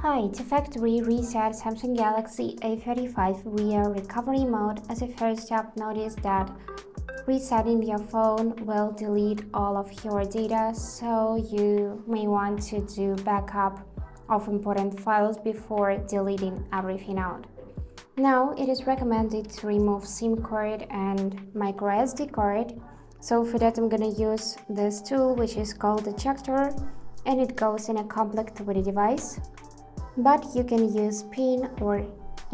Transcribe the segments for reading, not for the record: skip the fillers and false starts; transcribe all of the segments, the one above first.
Hi, to factory reset Samsung Galaxy A35 via recovery mode. As a first step, notice that resetting your phone will delete all of your data, so you may want to do backup of important files before deleting everything out. Now, it is recommended to remove SIM card and micro SD card. So for that, I'm gonna use this tool, which is called ejector, and it goes in a complete with the device. But you can use pin or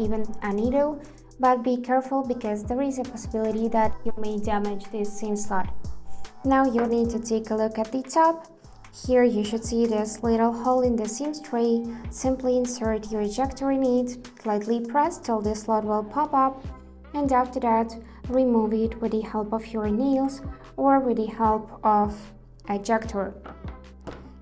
even a needle, but be careful because there is a possibility that you may damage this SIM slot. Now you need to take a look at the top. Here you should see this little hole in the SIM tray. Simply insert your ejector in it, lightly press till the slot will pop up, and after that remove it with the help of your nails or with the help of ejector.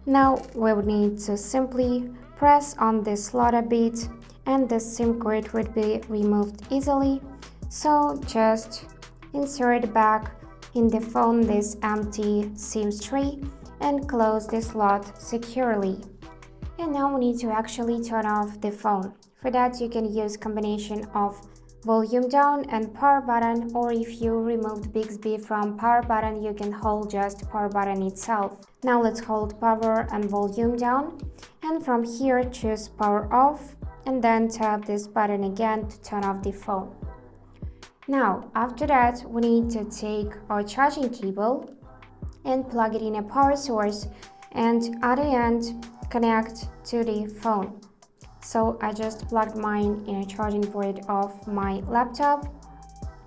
Now we will need to simply press on this slot a bit and the SIM card would be removed easily. So just insert back in the phone this empty SIM tray and close the slot securely. And now we need to actually turn off the phone. For that you can use combination of volume down and power button, or if you removed Bixby from power button you can hold just power button itself. Now let's hold power and volume down, and from here choose power off and then tap this button again to turn off the phone. Now after that we need to take our charging cable and plug it in a power source and at the end connect to the phone. So I just plugged mine in a charging port of my laptop.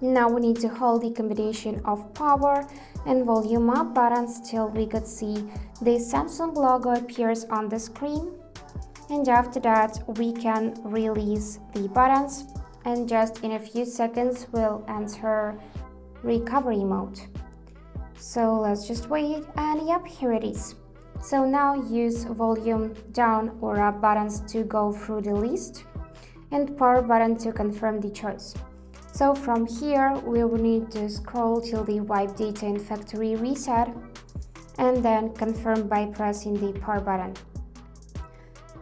Now we need to hold the combination of power and volume up buttons till we could see the Samsung logo appears on the screen. And after that we can release the buttons and just in a few seconds we'll enter recovery mode. So let's just wait, and yep, here it is. So now use volume down or up buttons to go through the list and power button to confirm the choice. So from here we will need to scroll till the wipe data and factory reset and then confirm by pressing the power button.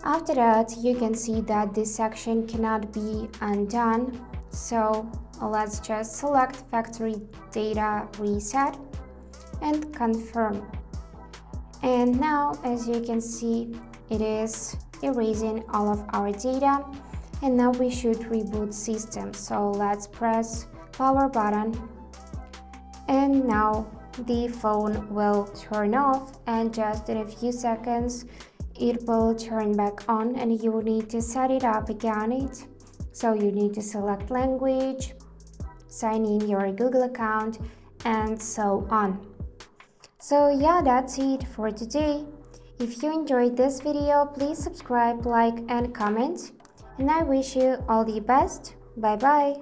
After that you can see that this section cannot be undone, so let's just select factory data reset and confirm. And now as you can see it is erasing all of our data, and now we should reboot system. So let's press power button and now the phone will turn off, and just in a few seconds it will turn back on and you will need to set it up again. So you need to select language, sign in your Google account and so on. So yeah, that's it for today. If you enjoyed this video, please subscribe, like and comment. And I wish you all the best. Bye bye.